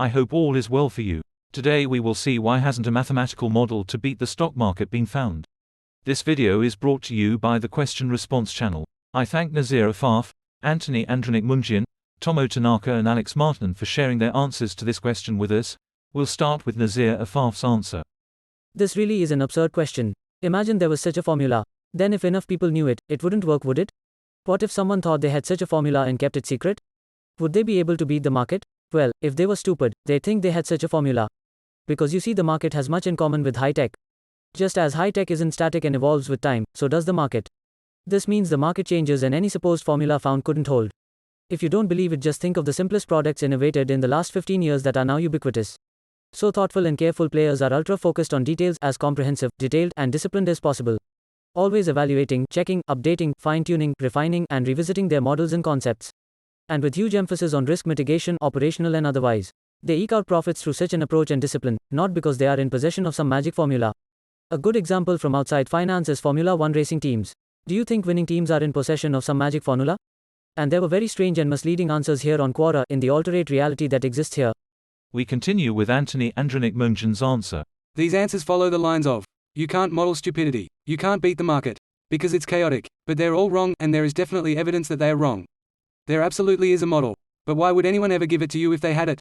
I hope all is well for you. Today we will see why hasn't a mathematical model to beat the stock market been found. This video is brought to you by the Question Response channel. I thank Nasir Afaf, Anthony Andronic Mungian, Tomo Tanaka and Alex Martin for sharing their answers to this question with us. We'll start with Nasir Afaf's answer. This really is an absurd question. Imagine there was such a formula. Then if enough people knew it, it wouldn't work, would it? What if someone thought they had such a formula and kept it secret? Would they be able to beat the market? Well, if they were stupid, they'd think they had such a formula. Because you see, the market has much in common with high-tech. Just as high-tech isn't static and evolves with time, so does the market. This means the market changes and any supposed formula found couldn't hold. If you don't believe it, just think of the simplest products innovated in the last 15 years that are now ubiquitous. So thoughtful and careful players are ultra-focused on details, as comprehensive, detailed, and disciplined as possible. Always evaluating, checking, updating, fine-tuning, refining, and revisiting their models and concepts. And with huge emphasis on risk mitigation, operational and otherwise. They eke out profits through such an approach and discipline, not because they are in possession of some magic formula. A good example from outside finance is Formula One racing teams. Do you think winning teams are in possession of some magic formula? And there were very strange and misleading answers here on Quora in the alterate reality that exists here. We continue with Anthony Andronic Mungian's answer. These answers follow the lines of, you can't model stupidity, you can't beat the market, because it's chaotic, but they're all wrong and there is definitely evidence that they are wrong. There absolutely is a model, but why would anyone ever give it to you if they had it?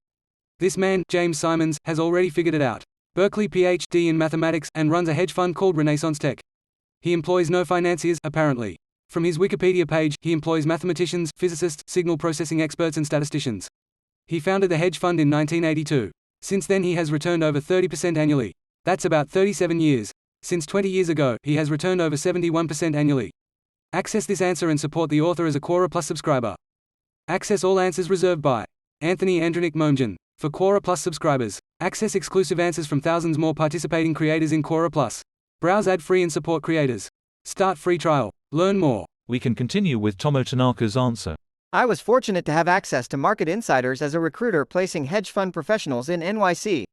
This man, James Simons, has already figured it out. Berkeley PhD in mathematics and runs a hedge fund called Renaissance Tech. He employs no financiers, apparently. From his Wikipedia page, he employs mathematicians, physicists, signal processing experts and statisticians. He founded the hedge fund in 1982. Since then he has returned over 30% annually. That's about 37 years. Since 20 years ago, he has returned over 71% annually. Access this answer and support the author as a Quora Plus subscriber. Access all answers reserved by Anthony Andronic Mungian. For Quora Plus subscribers, access exclusive answers from thousands more participating creators in Quora Plus. Browse ad-free and support creators. Start free trial. Learn more. We can continue with Tomo Tanaka's answer. I was fortunate to have access to market insiders as a recruiter placing hedge fund professionals in NYC.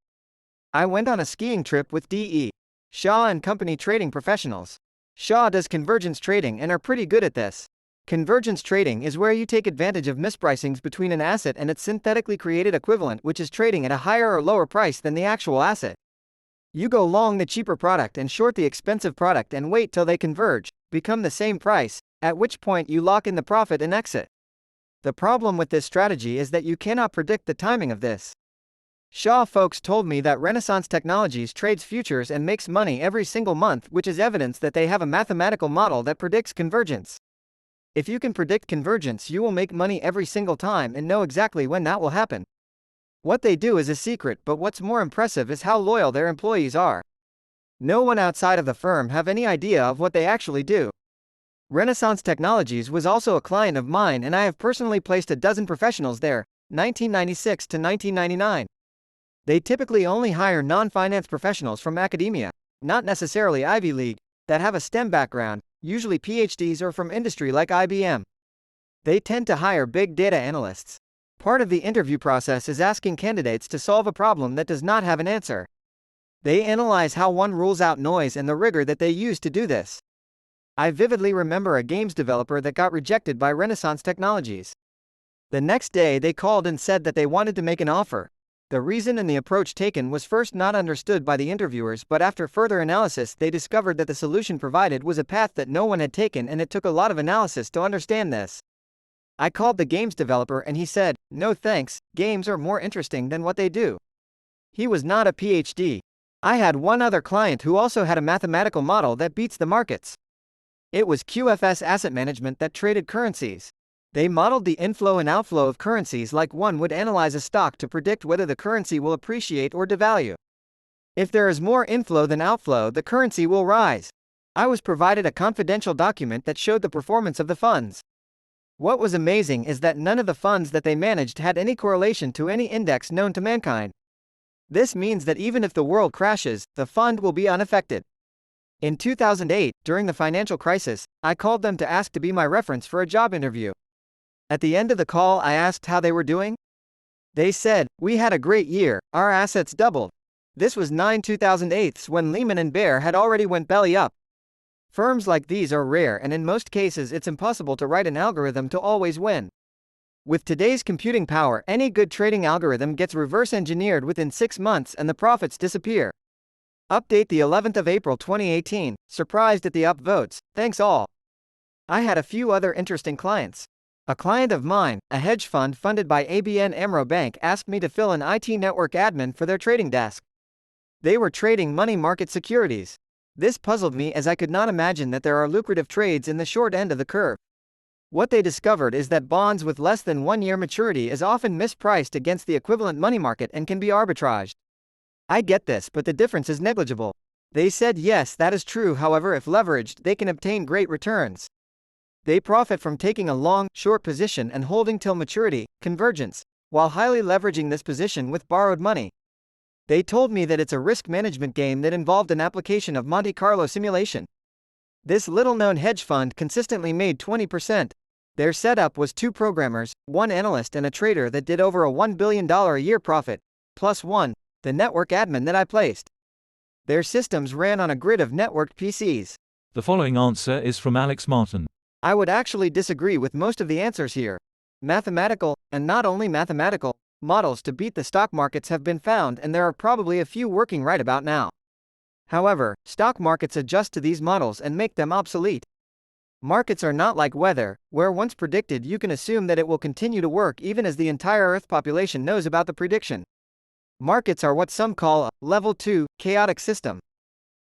I went on a skiing trip with D.E. Shaw and Company trading professionals. Shaw does convergence trading and are pretty good at this. Convergence trading is where you take advantage of mispricings between an asset and its synthetically created equivalent, which is trading at a higher or lower price than the actual asset. You go long the cheaper product and short the expensive product and wait till they converge, become the same price, at which point you lock in the profit and exit. The problem with this strategy is that you cannot predict the timing of this. Shaw folks told me that Renaissance Technologies trades futures and makes money every single month, which is evidence that they have a mathematical model that predicts convergence. If you can predict convergence, you will make money every single time and know exactly when that will happen. What they do is a secret, but what's more impressive is how loyal their employees are. No one outside of the firm have any idea of what they actually do. Renaissance Technologies was also a client of mine and I have personally placed a dozen professionals there, 1996 to 1999. They typically only hire non-finance professionals from academia, not necessarily Ivy League, that have a STEM background, usually PhDs or from industry like IBM. They tend to hire big data analysts. Part of the interview process is asking candidates to solve a problem that does not have an answer. They analyze how one rules out noise and the rigor that they use to do this. I vividly remember a games developer that got rejected by Renaissance Technologies. The next day they called and said that they wanted to make an offer. The reason and the approach taken was first not understood by the interviewers, but after further analysis they discovered that the solution provided was a path that no one had taken, and it took a lot of analysis to understand this. I called the games developer and he said, "No thanks, games are more interesting than what they do." He was not a PhD. I had one other client who also had a mathematical model that beats the markets. It was QFS Asset Management that traded currencies. They modeled the inflow and outflow of currencies like one would analyze a stock to predict whether the currency will appreciate or devalue. If there is more inflow than outflow, the currency will rise. I was provided a confidential document that showed the performance of the funds. What was amazing is that none of the funds that they managed had any correlation to any index known to mankind. This means that even if the world crashes, the fund will be unaffected. In 2008, during the financial crisis, I called them to ask to be my reference for a job interview. At the end of the call, I asked how they were doing. They said, "We had a great year, our assets doubled." This was 2008 when Lehman and Bear had already went belly up. Firms like these are rare, and in most cases it's impossible to write an algorithm to always win. With today's computing power, any good trading algorithm gets reverse engineered within 6 months and the profits disappear. Update the 11th of April 2018. Surprised at the upvotes. Thanks all. I had a few other interesting clients. A client of mine, a hedge fund funded by ABN AMRO Bank, asked me to fill an IT network admin for their trading desk. They were trading money market securities. This puzzled me as I could not imagine that there are lucrative trades in the short end of the curve. What they discovered is that bonds with less than 1 year maturity is often mispriced against the equivalent money market and can be arbitraged. I get this, but the difference is negligible. They said yes, that is true, however, if leveraged, they can obtain great returns. They profit from taking a long, short position and holding till maturity, convergence, while highly leveraging this position with borrowed money. They told me that it's a risk management game that involved an application of Monte Carlo simulation. This little-known hedge fund consistently made 20%. Their setup was 2 programmers, 1 analyst and a trader that did over a $1 billion a year profit, plus 1, the network admin that I placed. Their systems ran on a grid of networked PCs. The following answer is from Alex Martin. I would actually disagree with most of the answers here. Mathematical, and not only mathematical, models to beat the stock markets have been found, and there are probably a few working right about now. However, stock markets adjust to these models and make them obsolete. Markets are not like weather, where once predicted you can assume that it will continue to work even as the entire Earth population knows about the prediction. Markets are what some call a level 2 chaotic system.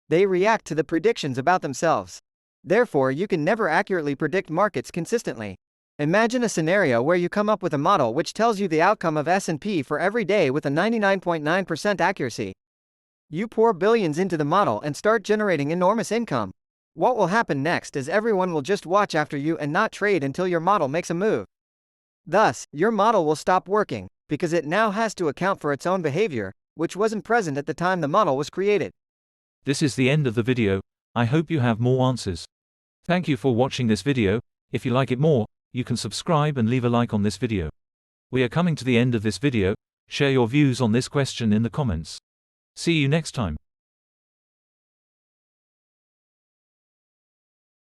They react to the predictions about themselves. Therefore, you can never accurately predict markets consistently. Imagine a scenario where you come up with a model which tells you the outcome of S&P for every day with a 99.9% accuracy. You pour billions into the model and start generating enormous income. What will happen next is everyone will just watch after you and not trade until your model makes a move. Thus, your model will stop working, because it now has to account for its own behavior, which wasn't present at the time the model was created. This is the end of the video. I hope you have more answers. Thank you for watching this video. If you like it more, you can subscribe and leave a like on this video. We are coming to the end of this video. Share your views on this question in the comments. See you next time.